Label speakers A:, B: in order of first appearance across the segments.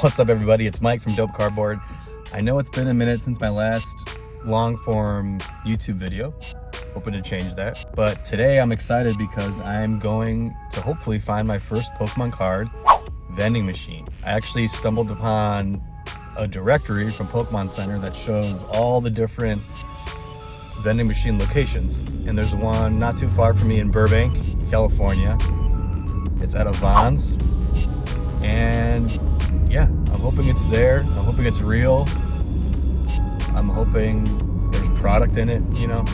A: What's up, everybody? It's Mike from Dope Cardboard. I know it's been a minute since my last long-form YouTube video. Hoping to change that. But today I'm excited because I'm going to hopefully find my first Pokemon card vending machine. I actually stumbled upon a directory from Pokemon Center that shows all the different vending machine locations. And there's one not too far from me in Burbank, California. It's at a Vons. And yeah, I'm hoping it's there. I'm hoping it's real. I'm hoping there's product in it, you know.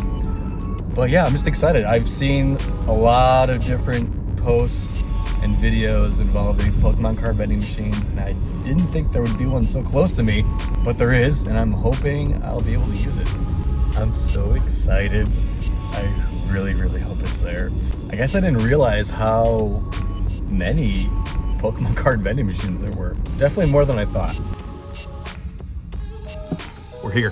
A: But yeah, I'm just excited. I've seen a lot of different posts and videos involving Pokemon card vending machines, and I didn't think there would be one so close to me, but there is, and I'm hoping I'll be able to use it. I'm so excited. I really, really hope it's there. I guess I didn't realize how many Pokemon card vending machines there were. Definitely more than I thought. We're here.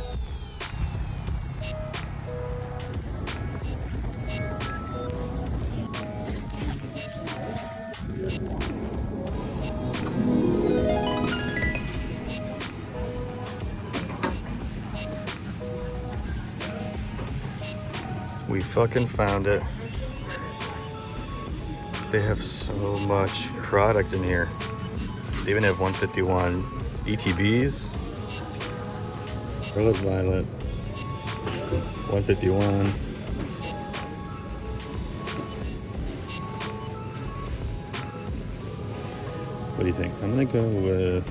A: We fucking found it. They have so much product in here. They even have 151 ETBs. Scarlet Violet. 151. What do you think? I'm gonna go with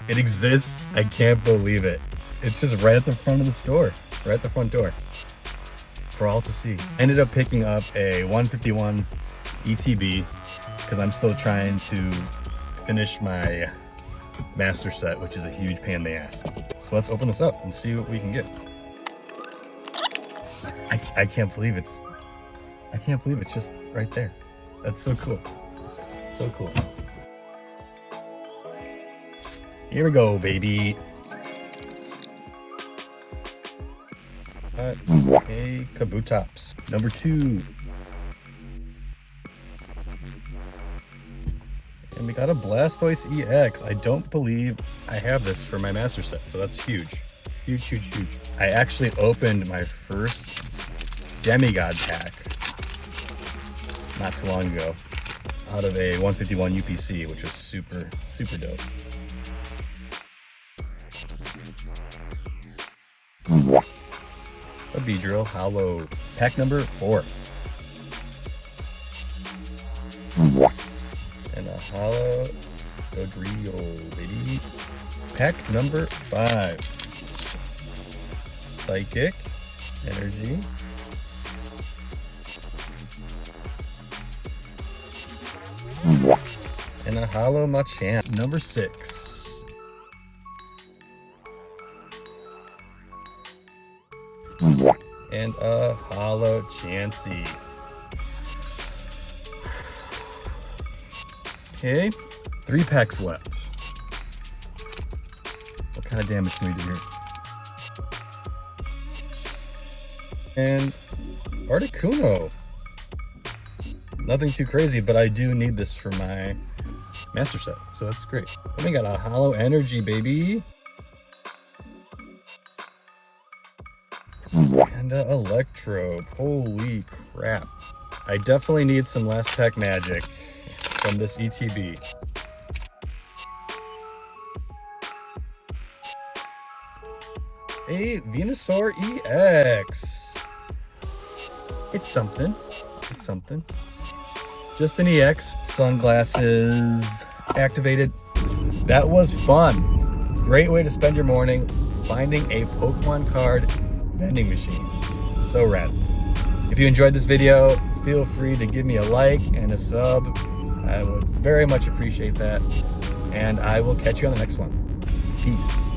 A: it exists. I can't believe it. It's just right at the front of the store, right at the front door, for all to see. I ended up picking up a 151 ETB because I'm still trying to finish my master set, which is a huge pain in the ass. So let's open this up and see what we can get. I can't believe it's just right there. That's so cool. So cool. Here we go, baby. Okay, Kabutops. Number 2. And we got a Blastoise EX. I don't believe I have this for my master set, so that's huge. Huge, huge, huge. I actually opened my first Demigod pack not too long ago out of a 151 UPC, which was super, super dope. A Beedrill Hollow, pack number 4. And a Hollow Dodrio, baby. Pack number 5. Psychic Energy. And a Hollow Machamp, number 6. And a Hollow Chansey. Okay, 3 packs left. What kind of damage can we do here? And Articuno. Nothing too crazy, but I do need this for my master set, so that's great. Then we got a Hollow Energy, baby. And Electrode. Holy crap. I definitely need some last pack magic from this ETB. A Venusaur EX. It's something. It's something. Just an EX. Sunglasses activated. That was fun. Great way to spend your morning finding a Pokemon card vending machine. So rad. If you enjoyed this video, feel free to give me a like and a sub. I would very much appreciate that. And I will catch you on the next one. Peace.